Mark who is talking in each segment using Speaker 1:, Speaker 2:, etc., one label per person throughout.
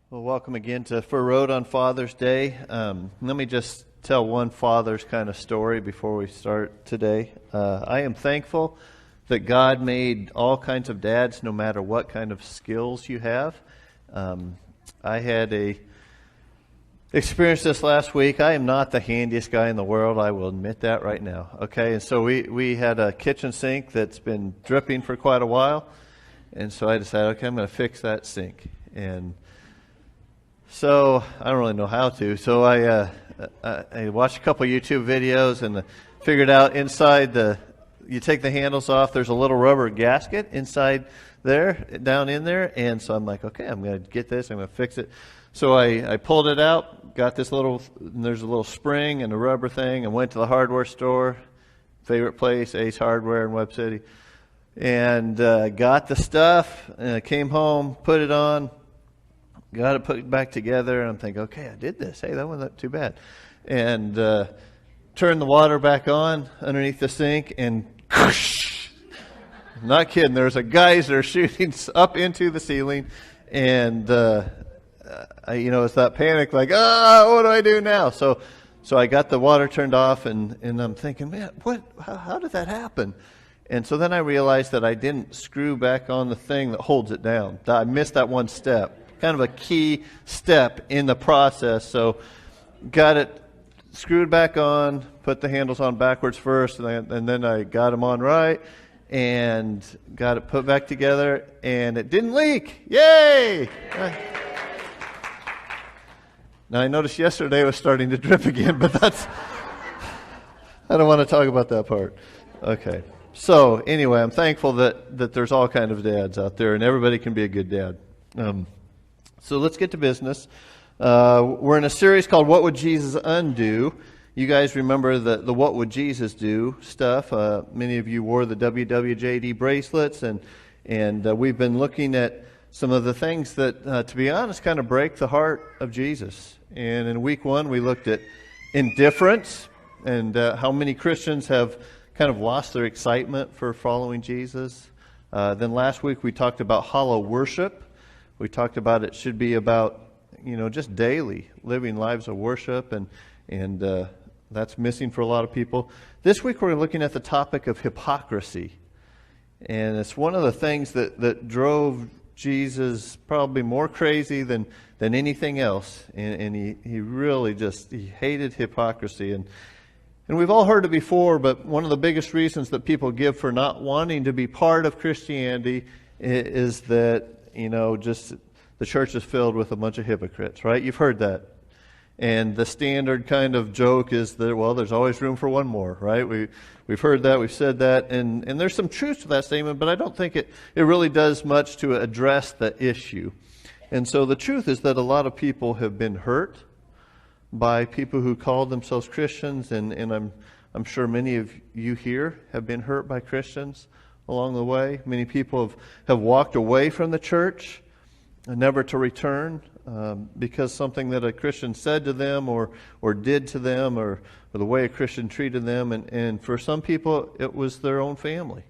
Speaker 1: Well, welcome again to Fur Road on Father's Day. Let me just tell one father's kind of story before we start today. I am thankful that God made all kinds of dads, no matter what kind of skills you have. I had a experience this last week. I am not the handiest guy in the world. I will admit that right now. Okay, and so we had a kitchen sink that's been dripping for quite a while, and so I decided, okay, I'm going to fix that sink. And so I don't really know how to. So I watched a couple YouTube videos and figured out inside you take the handles off. There's a little rubber gasket inside there, down in there. And so I'm like, okay, I'm going to get this. I'm going to fix it. So I pulled it out, got this there's a little spring and a rubber thing, and went to the hardware store, favorite place, Ace Hardware in Webb City, and got the stuff. And I came home, put it on. Got it put back together, and I'm thinking, okay, I did this. Hey, that wasn't too bad. And turned the water back on underneath the sink, and whoosh, not kidding, there was a geyser shooting up into the ceiling, and it's that panic, like, what do I do now? So I got the water turned off, and I'm thinking, man, how did that happen? And so then I realized that I didn't screw back on the thing that holds it down. I missed that one step. Kind of a key step in the process. So got it screwed back on, put the handles on backwards first, and then I got them on right, and got it put back together, and it didn't leak. Yay! Now I noticed yesterday it was starting to drip again, but I don't want to talk about that part. Okay. So anyway, I'm thankful that there's all kinds of dads out there, and everybody can be a good dad. So let's get to business. We're in a series called What Would Jesus Undo? You guys remember the What Would Jesus Do stuff. Many of you wore the WWJD bracelets, and we've been looking at some of the things that, to be honest, kind of break the heart of Jesus. And in week 1, we looked at indifference and how many Christians have kind of lost their excitement for following Jesus. Then last week we talked about hollow worship. We talked about it should be about, just daily living lives of worship, and that's missing for a lot of people. This week we're looking at the topic of hypocrisy, and it's one of the things that drove Jesus probably more crazy than anything else, and he really he hated hypocrisy, and we've all heard it before, but one of the biggest reasons that people give for not wanting to be part of Christianity is that just the church is filled with a bunch of hypocrites, right? You've heard that. And the standard kind of joke is that, well, there's always room for one more, right? We've heard that, we've said that, and there's some truth to that statement, but I don't think it really does much to address the issue. And so the truth is that a lot of people have been hurt by people who call themselves Christians, and I'm sure many of you here have been hurt by Christians along the way. Many people have walked away from the church, never to return, because something that a Christian said to them or did to them, or the way a Christian treated them. And for some people, it was their own family.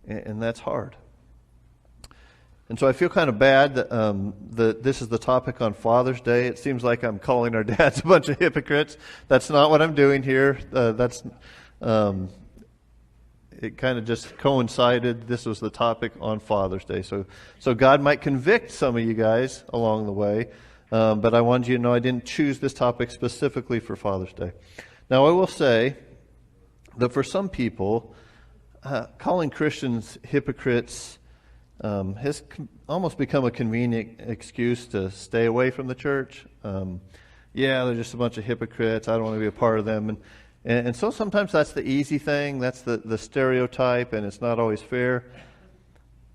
Speaker 1: And that's hard. And so I feel kind of bad that this is the topic on Father's Day. It seems like I'm calling our dads a bunch of hypocrites. That's not what I'm doing here. It kind of just coincided. This was the topic on Father's Day. So God might convict some of you guys along the way, but I wanted you to know I didn't choose this topic specifically for Father's Day. Now, I will say that for some people, calling Christians hypocrites has almost become a convenient excuse to stay away from the church. They're just a bunch of hypocrites. I don't want to be a part of them. And so sometimes that's the easy thing, that's the stereotype, and it's not always fair.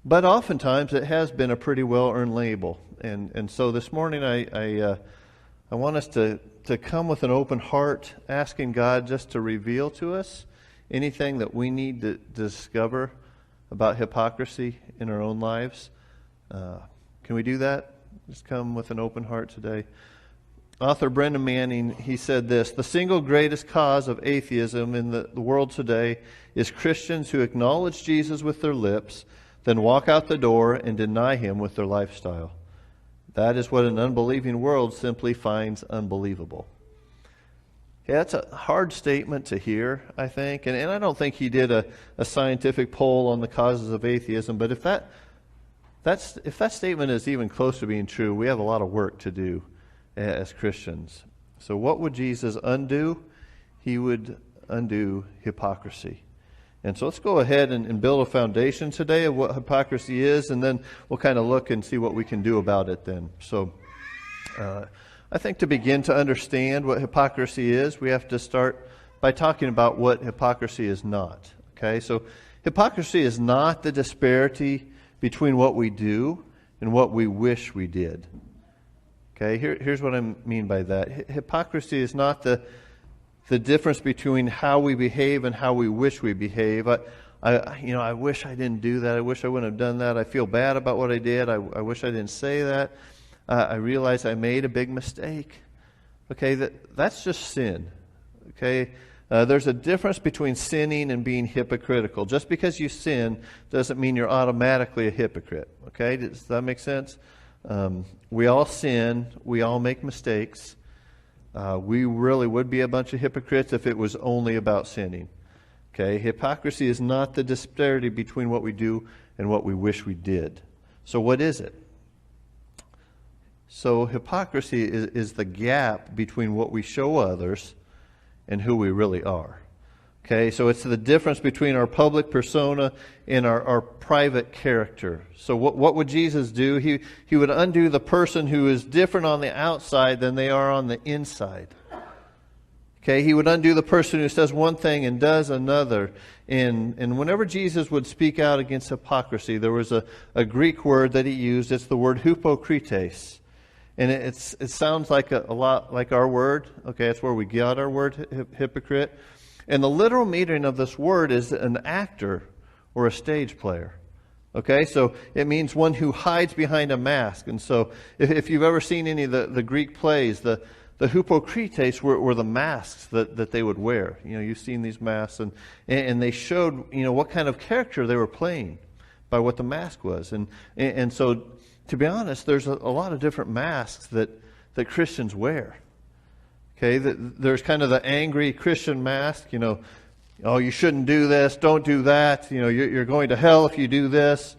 Speaker 1: But oftentimes it has been a pretty well-earned label. And so this morning I want us to come with an open heart, asking God just to reveal to us anything that we need to discover about hypocrisy in our own lives. Can we do that? Just come with an open heart today. Author Brendan Manning, he said this: the single greatest cause of atheism in the world today is Christians who acknowledge Jesus with their lips, then walk out the door and deny him with their lifestyle. That is what an unbelieving world simply finds unbelievable. Okay, that's a hard statement to hear, I think. And I don't think he did a scientific poll on the causes of atheism. But if that statement is even close to being true, we have a lot of work to do as Christians. So what would Jesus undo? He would undo hypocrisy. And so let's go ahead and build a foundation today of what hypocrisy is, and then we'll kind of look and see what we can do about it then. So I think to begin to understand what hypocrisy is, we have to start by talking about what hypocrisy is not. Okay, so hypocrisy is not the disparity between what we do and what we wish we did. Okay, here's what I mean by that. Hypocrisy is not the difference between how we behave and how we wish we behave. I wish I didn't do that. I wish I wouldn't have done that. I feel bad about what I did. I wish I didn't say that. I realize I made a big mistake. Okay, that's just sin. Okay, there's a difference between sinning and being hypocritical. Just because you sin doesn't mean you're automatically a hypocrite. Okay, does that make sense? We all sin. We all make mistakes. We really would be a bunch of hypocrites if it was only about sinning. Okay, hypocrisy is not the disparity between what we do and what we wish we did. So what is it? So hypocrisy is the gap between what we show others and who we really are. Okay, so it's the difference between our public persona and our private character. So what would Jesus do? He would undo the person who is different on the outside than they are on the inside. Okay, he would undo the person who says one thing and does another. And whenever Jesus would speak out against hypocrisy, there was a Greek word that he used. It's the word hypokrites. And it sounds like a lot like our word. Okay, that's where we got our word, hypocrite. And the literal meaning of this word is an actor or a stage player. Okay, so it means one who hides behind a mask. And so if you've ever seen any of the Greek plays, the hypokrites were the masks that they would wear. You know, you've seen these masks, and they showed, what kind of character they were playing by what the mask was. And so, to be honest, there's a lot of different masks that Christians wear. Okay, there's kind of the angry Christian mask, oh, you shouldn't do this, don't do that, you're going to hell if you do this.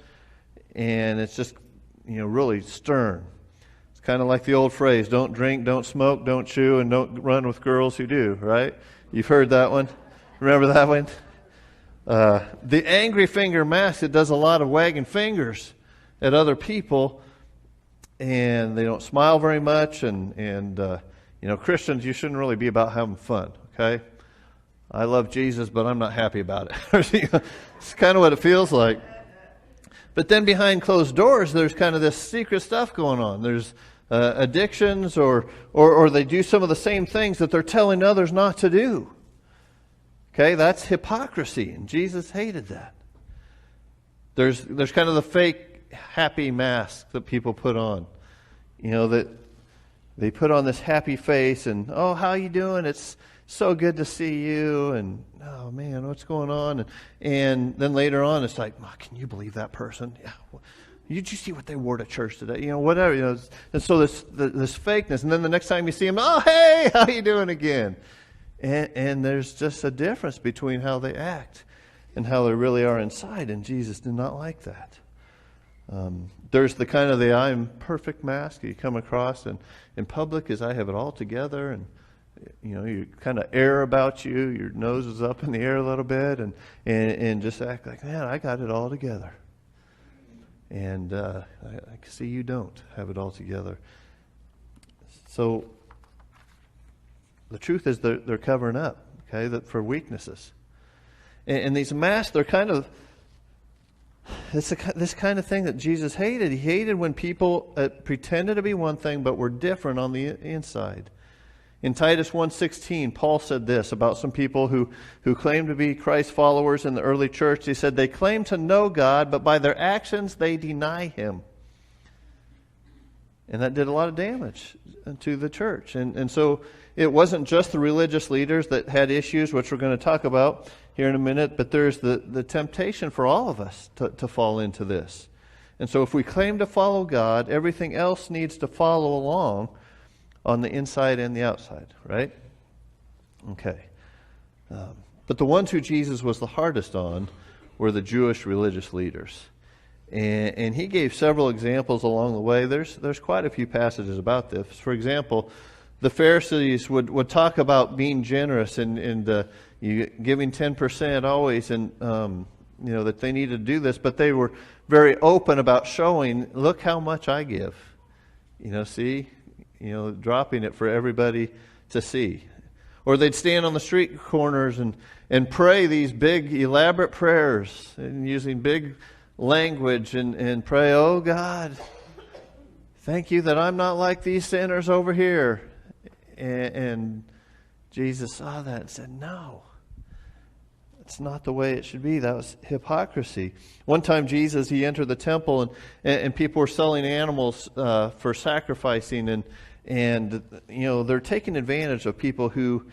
Speaker 1: And it's just, really stern. It's kind of like the old phrase, don't drink, don't smoke, don't chew, and don't run with girls who do, right? You've heard that one? Remember that one? The angry finger mask, it does a lot of wagging fingers at other people, and they don't smile very much, and Christians, you shouldn't really be about having fun, okay? I love Jesus, but I'm not happy about it. It's kind of what it feels like. But then behind closed doors, there's kind of this secret stuff going on. There's addictions, or they do some of the same things that they're telling others not to do. Okay, that's hypocrisy, and Jesus hated that. There's kind of the fake happy mask that people put on. That they put on this happy face and, oh, how you doing? It's so good to see you. And, oh, man, what's going on? And then later on, it's like, can you believe that person? Yeah. Did you see what they wore to church today? Whatever. And so this fakeness. And then the next time you see them, oh, hey, how you doing again? And there's just a difference between how they act and how they really are inside. And Jesus did not like that. There's the kind of the I'm perfect mask you come across in public is I have it all together, and you kind of air about you, your nose is up in the air a little bit, and just act like, man, I got it all together. And I can see you don't have it all together. So the truth is they're covering up, okay, that for weaknesses. And these masks, they're kind of this kind of thing that Jesus hated. He hated when people pretended to be one thing but were different on the inside. In Titus 1:16, Paul said this about some people who claimed to be Christ followers in the early church. He said, they claim to know God, but by their actions they deny Him. And that did a lot of damage to the church. And so it wasn't just the religious leaders that had issues, which we're going to talk about here in a minute, but there's the temptation for all of us to fall into this. And so if we claim to follow God, everything else needs to follow along on the inside and the outside, right? Okay. But the ones who Jesus was the hardest on were the Jewish religious leaders. And he gave several examples along the way. There's quite a few passages about this. For example, the Pharisees would talk about being generous and giving 10% always, and that they needed to do this, but they were very open about showing, look how much I give. Dropping it for everybody to see. Or they'd stand on the street corners and pray these big, elaborate prayers, and using big language and pray, oh God, thank you that I'm not like these sinners over here. And Jesus saw that and said, no, it's not the way it should be. That was hypocrisy. One time Jesus, he entered the temple and people were selling animals for sacrificing, and they're taking advantage of people who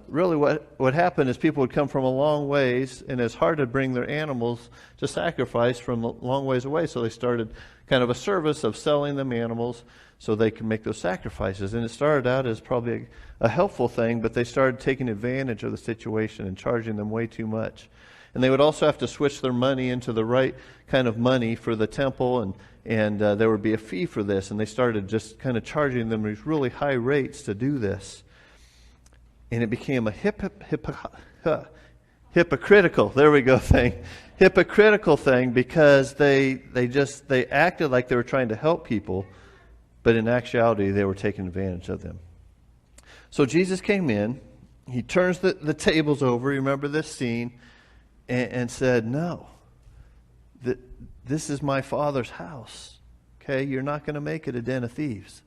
Speaker 1: really what happened is people would come from a long ways, and it's hard to bring their animals to sacrifice from a long ways away. So they started kind of a service of selling them animals so they could make those sacrifices. And it started out as probably a helpful thing, but they started taking advantage of the situation and charging them way too much. And they would also have to switch their money into the right kind of money for the temple, and there would be a fee for this. And they started just kind of charging them these really high rates to do this. And it became a hypocritical, there we go, thing. Hypocritical thing, because they acted like they were trying to help people, but in actuality they were taking advantage of them. So Jesus came in, he turns the tables over, you remember this scene, and said, no, this is my Father's house. Okay, you're not going to make it a den of thieves.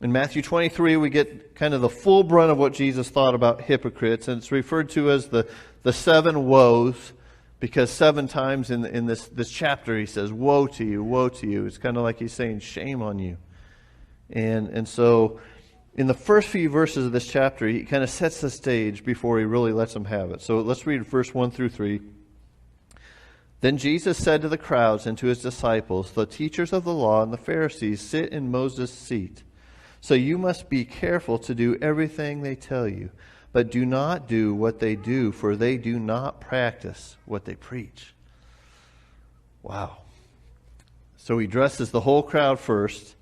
Speaker 1: In Matthew 23, we get kind of the full brunt of what Jesus thought about hypocrites, and it's referred to as the 7 woes, because 7 times in this chapter he says, woe to you, woe to you. It's kind of like he's saying, shame on you. And so in the first few verses of this chapter, he kind of sets the stage before he really lets them have it. So let's read verse 1 through 3. Then Jesus said to the crowds and to his disciples, the teachers of the law and the Pharisees sit in Moses' seat. So you must be careful to do everything they tell you, but do not do what they do, for they do not practice what they preach. Wow. So he addresses the whole crowd first,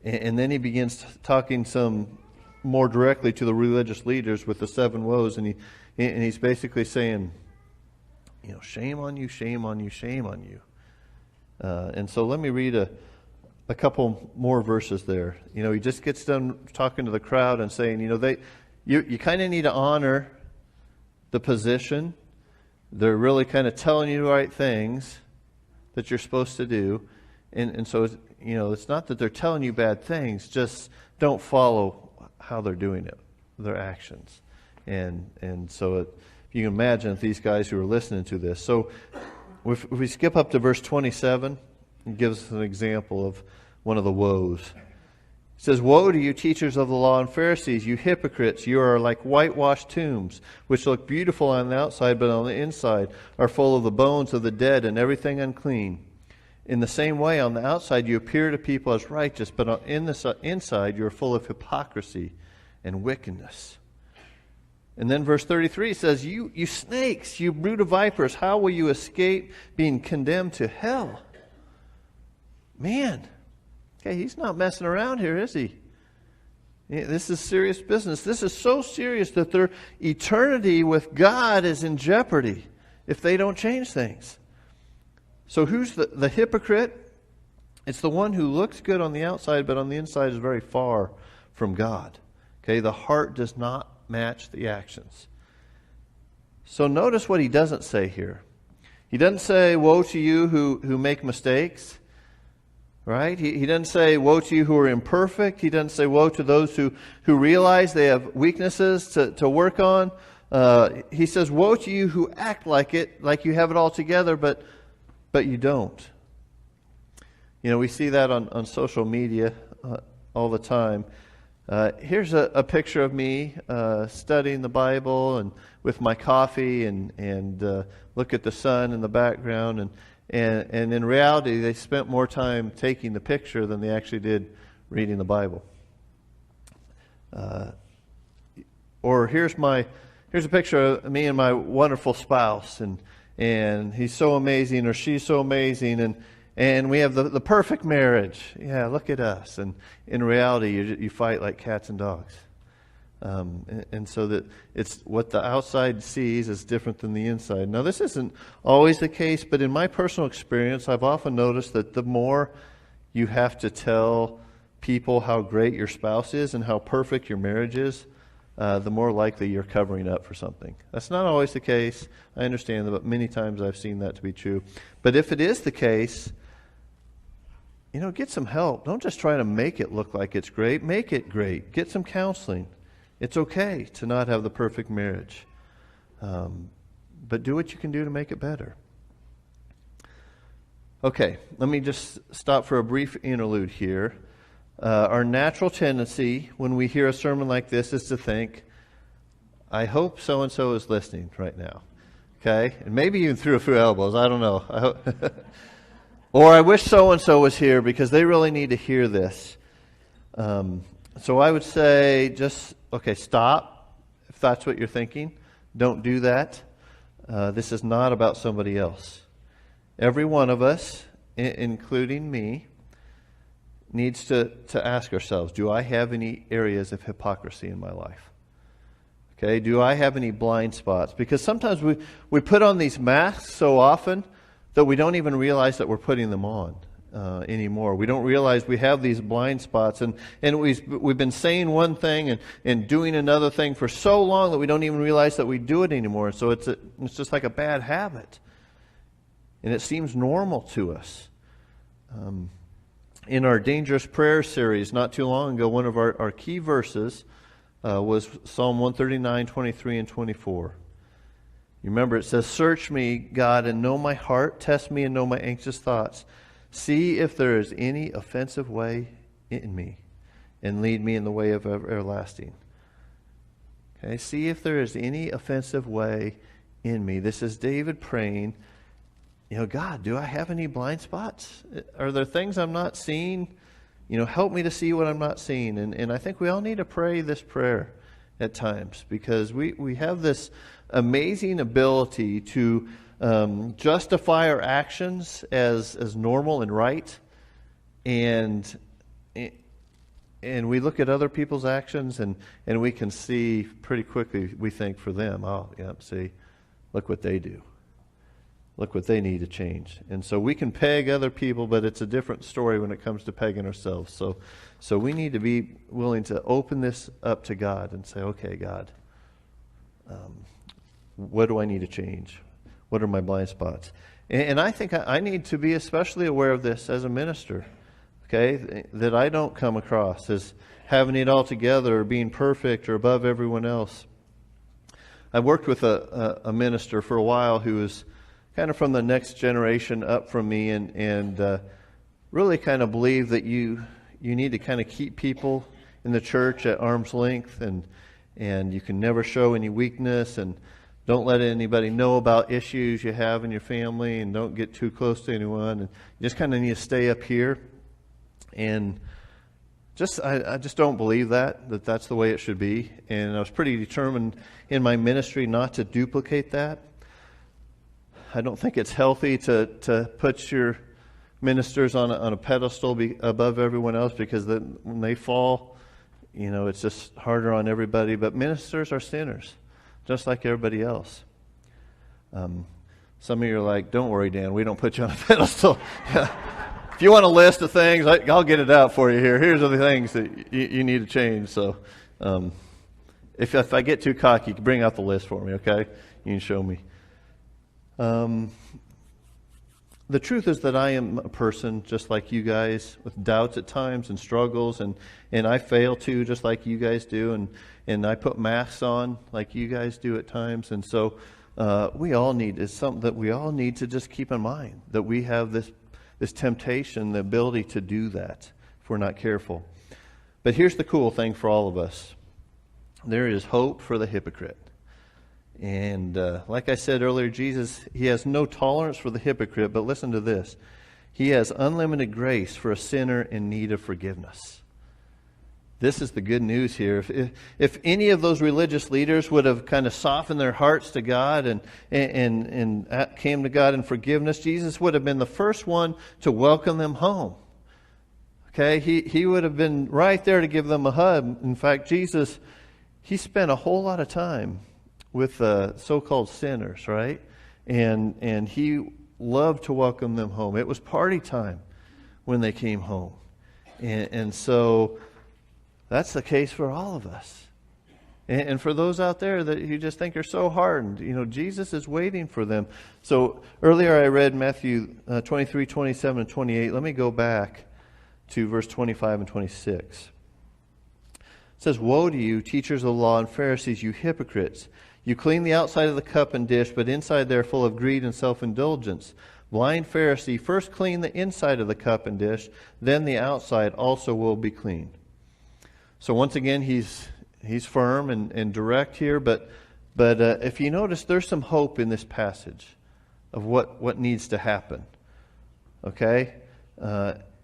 Speaker 1: and then he begins talking some more directly to the religious leaders with the 7 woes, and he's basically saying, shame on you, shame on you, shame on you. And so let me read a couple more verses there. He just gets done talking to the crowd and saying, you kind of need to honor the position. They're really kind of telling you the right things that you're supposed to do. And so, it's not that they're telling you bad things, just don't follow how they're doing it, their actions. And so if you can imagine if these guys who are listening to this. So if we skip up to verse 27, it gives us an example of one of the woes. It says, woe to you, teachers of the law and Pharisees, you hypocrites! You are like whitewashed tombs, which look beautiful on the outside, but on the inside are full of the bones of the dead and everything unclean. In the same way, on the outside you appear to people as righteous, but in the inside you are full of hypocrisy and wickedness. And then verse 33 says, you snakes, you brood of vipers, how will you escape being condemned to hell? Man, okay, he's not messing around here, is he? This is serious business. This is so serious that their eternity with God is in jeopardy if they don't change things. So who's the hypocrite? It's the one who looks good on the outside, but on the inside is very far from God. Okay, the heart does not match the actions. So notice what he doesn't say here. He doesn't say, woe to you who make mistakes. Right? He doesn't say, woe to you who are imperfect. He doesn't say, woe to those who realize they have weaknesses to work on. He says, woe to you who act like you have it all together, but you don't. We see that on social media all the time. Here's a picture of me studying the Bible and with my coffee and look at the sun in the background, And in reality, they spent more time taking the picture than they actually did reading the Bible. Or here's a picture of me and my wonderful spouse, and he's so amazing or she's so amazing, and we have the perfect marriage. Yeah, look at us. And in reality, you fight like cats and dogs. And so that it's what the outside sees is different than the inside. Now, this isn't always the case, but in my personal experience, I've often noticed that the more you have to tell people how great your spouse is and how perfect your marriage is, the more likely you're covering up for something. That's not always the case. I understand that, but many times I've seen that to be true. But if it is the case, get some help. Don't just try to make it look like it's great. Make it great. Get some counseling. It's okay to not have the perfect marriage. But do what you can do to make it better. Okay, let me just stop for a brief interlude here. Our natural tendency when we hear a sermon like this is to think, I hope so-and-so is listening right now. Okay? And maybe even threw a few elbows. I don't know. I hope or I wish so-and-so was here because they really need to hear this. So I would say stop if that's what you're thinking. Don't do that. This is not about somebody else. Every one of us, including me, needs to ask ourselves, do I have any areas of hypocrisy in my life? Okay, do I have any blind spots? Because sometimes we put on these masks so often that we don't even realize that we're putting them on anymore. We don't realize we have these blind spots, and we've been saying one thing and doing another thing for so long that we don't even realize that we do it anymore. So it's just like a bad habit, and it seems normal to us. In our Dangerous Prayer series not too long ago, one of our key verses was Psalm 139, 23, and 24. You remember it says, "Search me, God, and know my heart. Test me and know my anxious thoughts. See if there is any offensive way in me, and lead me in the way of everlasting." Okay, see if there is any offensive way in me. This is David praying, God, do I have any blind spots? Are there things I'm not seeing? Help me to see what I'm not seeing. And I think we all need to pray this prayer at times, because we have this amazing ability to justify our actions as normal and right. And we look at other people's actions and we can see pretty quickly, we think for them, see, look what they do. Look what they need to change. And so we can peg other people, but it's a different story when it comes to pegging ourselves. So we need to be willing to open this up to God and say, okay, God, what do I need to change? What are my blind spots? And I think I need to be especially aware of this as a minister, okay, that I don't come across as having it all together or being perfect or above everyone else. I worked with a minister for a while who was kind of from the next generation up from me, and really kind of believe that you need to kind of keep people in the church at arm's length, and you can never show any weakness, and don't let anybody know about issues you have in your family, and don't get too close to anyone, and you just kind of need to stay up here. And I just don't believe that's the way it should be. And I was pretty determined in my ministry not to duplicate that. I don't think it's healthy to put your ministers on a pedestal above everyone else, because then when they fall, it's just harder on everybody. But ministers are sinners, just like everybody else. Some of you are like, don't worry, Dan, we don't put you on a pedestal. If you want a list of things, I'll get it out for you here. Here's the things that you need to change. So if I get too cocky, bring out the list for me, okay? You can show me. The truth is that I am a person just like you guys, with doubts at times and struggles, and I fail too, just like you guys do, and I put masks on like you guys do at times. And so it's something that we all need to just keep in mind, that we have this temptation, the ability to do that if we're not careful. But here's the cool thing for all of us. There is hope for the hypocrite. And like I said earlier, Jesus, he has no tolerance for the hypocrite, but listen to this. He has unlimited grace for a sinner in need of forgiveness. This is the good news here. If any of those religious leaders would have kind of softened their hearts to God and came to God in forgiveness, Jesus would have been the first one to welcome them home. Okay, he would have been right there to give them a hug. In fact, Jesus, he spent a whole lot of time with so-called sinners, right? And he loved to welcome them home. It was party time when they came home. And so that's the case for all of us. And for those out there that you just think are so hardened, Jesus is waiting for them. So earlier I read Matthew 23, 27, and 28. Let me go back to verse 25 and 26. It says, "Woe to you, teachers of the law and Pharisees, you hypocrites! You clean the outside of the cup and dish, but inside they are full of greed and self-indulgence. Blind Pharisee, first clean the inside of the cup and dish, then the outside also will be clean." So once again, he's firm and direct here, but if you notice, there's some hope in this passage of what needs to happen. Okay,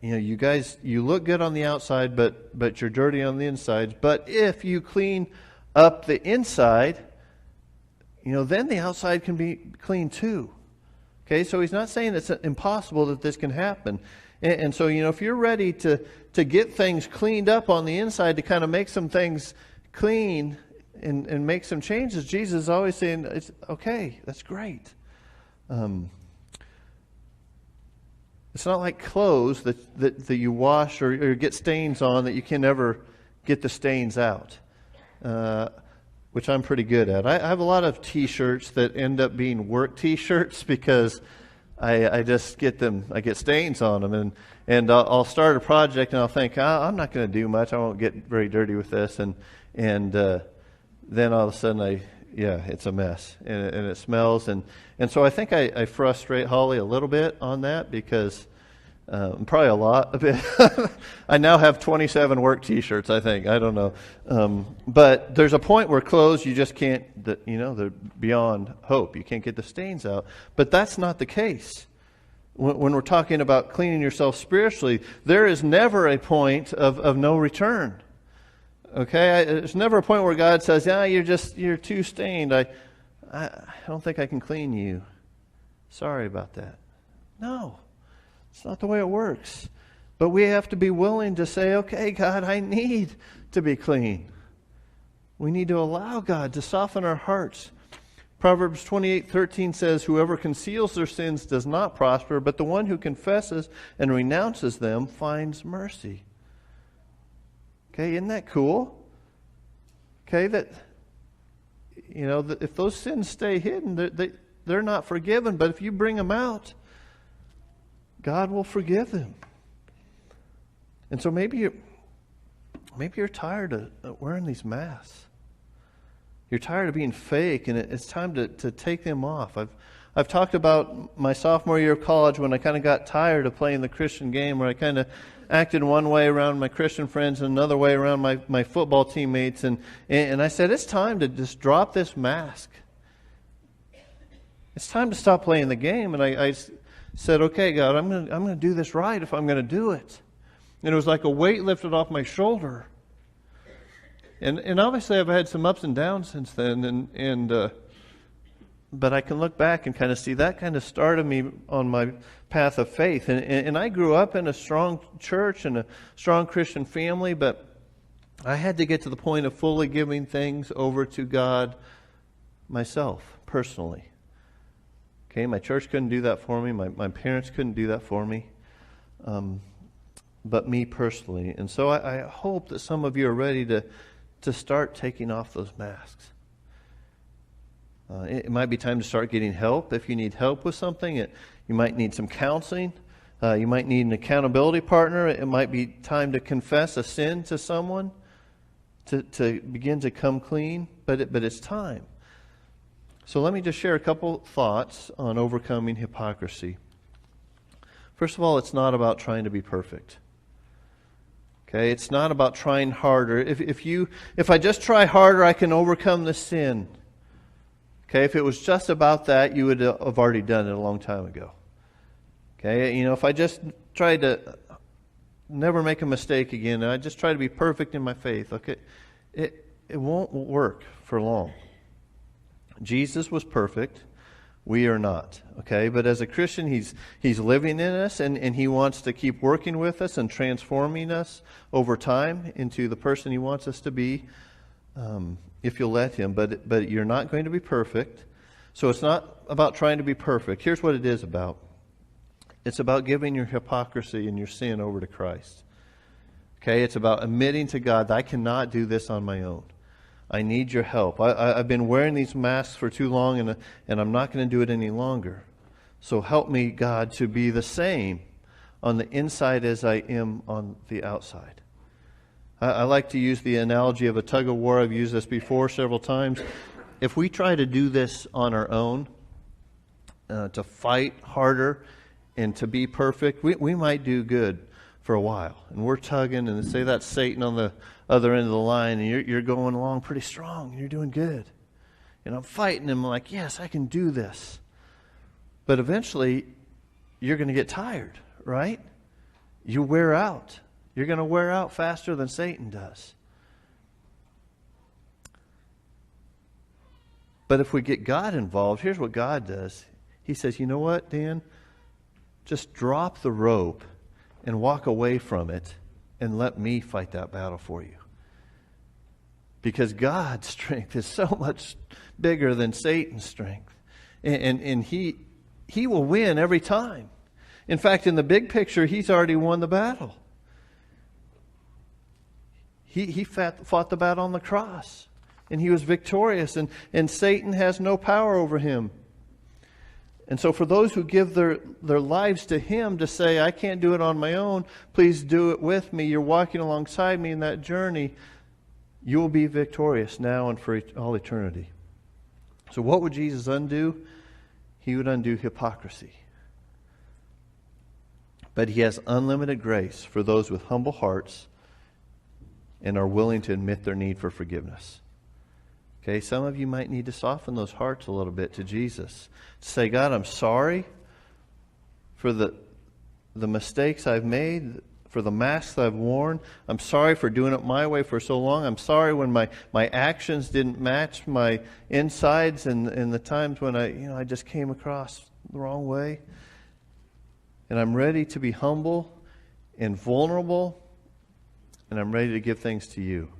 Speaker 1: you guys, you look good on the outside, but you're dirty on the inside. But if you clean up the inside, then the outside can be clean too. Okay, so he's not saying it's impossible that this can happen. And so, if you're ready to get things cleaned up on the inside, to kind of make some things clean and make some changes, Jesus is always saying, it's okay, that's great. It's not like clothes that you wash or get stains on that you can never get the stains out, which I'm pretty good at. I have a lot of T-shirts that end up being work T-shirts because I just get them. I get stains on them, and I'll start a project and I'll think, I'm not going to do much. I won't get very dirty with this, and then all of a sudden it's a mess and it smells, and so I think I frustrate Holly a little bit on that because probably a bit. I now have 27 work T-shirts. I think, I don't know, but there's a point where clothes you just can't. They're beyond hope. You can't get the stains out. But that's not the case. When we're talking about cleaning yourself spiritually, there is never a point of no return. Okay, there's never a point where God says, you're too stained. I don't think I can clean you. Sorry about that. No, it's not the way it works. But we have to be willing to say, okay, God, I need to be clean. We need to allow God to soften our hearts. Proverbs 28:13 says, "Whoever conceals their sins does not prosper, but the one who confesses and renounces them finds mercy." Okay, isn't that cool? Okay, that if those sins stay hidden, they're not forgiven. But if you bring them out, God will forgive them. And so maybe you're tired of wearing these masks. You're tired of being fake, and it's time to take them off. I've talked about my sophomore year of college when I kind of got tired of playing the Christian game, where I kind of acted one way around my Christian friends and another way around my football teammates, and I said, it's time to just drop this mask. It's time to stop playing the game. And I said, okay, God, I'm going to do this right if I'm going to do it. And it was like a weight lifted off my shoulder. And obviously I've had some ups and downs since then, but I can look back and kind of see that kind of started me on my path of faith. And I grew up in a strong church and a strong Christian family, but I had to get to the point of fully giving things over to God myself, personally. Okay, my church couldn't do that for me. My parents couldn't do that for me. But me personally. And so I hope that some of you are ready to start taking off those masks. It might be time to start getting help. If you need help with something, you might need some counseling. You might need an accountability partner. It might be time to confess a sin to someone to begin to come clean. But it's time. So let me just share a couple thoughts on overcoming hypocrisy. First of all, it's not about trying to be perfect. Okay, it's not about trying harder. If I just try harder, I can overcome the sin. Okay, if it was just about that, you would have already done it a long time ago. Okay, if I just tried to never make a mistake again, and I just try to be perfect in my faith, okay, it won't work for long. Jesus was perfect. We are not. Okay, but as a Christian, he's living in us, and he wants to keep working with us and transforming us over time into the person he wants us to be, if you'll let him. But you're not going to be perfect. So it's not about trying to be perfect. Here's what it is about. It's about giving your hypocrisy and your sin over to Christ. Okay, it's about admitting to God that I cannot do this on my own. I need your help. I've been wearing these masks for too long, and I'm not going to do it any longer. So help me, God, to be the same on the inside as I am on the outside. I like to use the analogy of a tug of war. I've used this before several times. If we try to do this on our own, to fight harder and to be perfect, we might do good for a while. And we're tugging, and say that's Satan on the other end of the line, and you're going along pretty strong, and you're doing good. And I'm fighting him like, yes, I can do this. But eventually, you're going to get tired, right? You wear out. You're going to wear out faster than Satan does. But if we get God involved, here's what God does. He says, you know what, Dan? Just drop the rope and walk away from it and let me fight that battle for you. Because God's strength is so much bigger than Satan's strength. And he will win every time. In fact, in the big picture, he's already won the battle. He fought the battle on the cross. And he was victorious. And Satan has no power over him. And so for those who give their lives to him to say, I can't do it on my own, please do it with me. You're walking alongside me in that journey. You will be victorious now and for all eternity. So what would Jesus undo? He would undo hypocrisy. But he has unlimited grace for those with humble hearts and are willing to admit their need for forgiveness. Okay, some of you might need to soften those hearts a little bit to Jesus. Say, God, I'm sorry for the mistakes I've made, for the masks I've worn. I'm sorry for doing it my way for so long. I'm sorry when my actions didn't match my insides and the times when I just came across the wrong way. And I'm ready to be humble and vulnerable, and I'm ready to give things to you.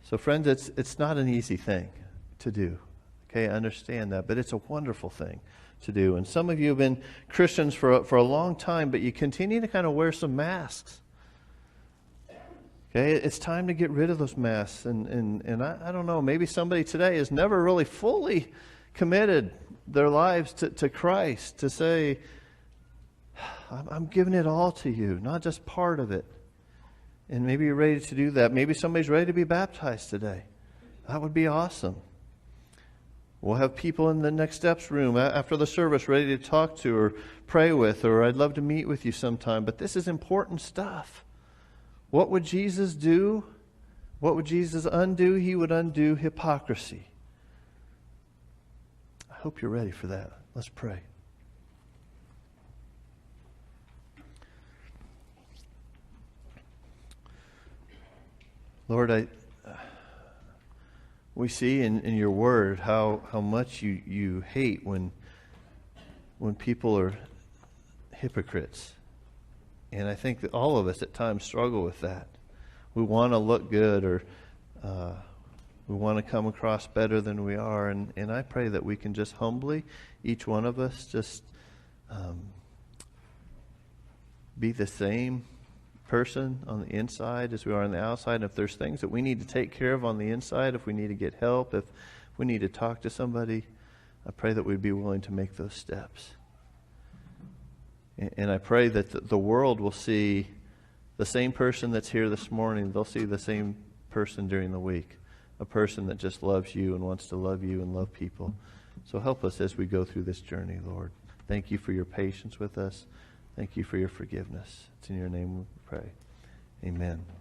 Speaker 1: So friends, it's not an easy thing to do. Okay, I understand that, but it's a wonderful thing to do. And some of you have been Christians for a long time, but you continue to kind of wear some masks. Okay, it's time to get rid of those masks. And I don't know, maybe somebody today has never really fully committed their lives to Christ, to say, I'm giving it all to you, not just part of it. And maybe you're ready to do that. Maybe somebody's ready to be baptized today. That would be awesome. We'll have people in the Next Steps room after the service ready to talk to or pray with, or I'd love to meet with you sometime. But this is important stuff. What would Jesus do? What would Jesus undo? He would undo hypocrisy. I hope you're ready for that. Let's pray. Lord, we see in your word how much you hate when people are hypocrites. And I think that all of us at times struggle with that. We want to look good, or we want to come across better than we are. And I pray that we can just humbly, each one of us, just be the same person on the inside as we are on the outside. If there's things that we need to take care of on the inside, if we need to get help, if we need to talk to somebody, I pray that we'd be willing to make those steps. And I pray that the world will see the same person that's here this morning. They'll see the same person during the week, a person that just loves you and wants to love you and love people. So help us as we go through this journey, Lord. Thank you for your patience with us. Thank you for your forgiveness. It's in your name we pray. Amen.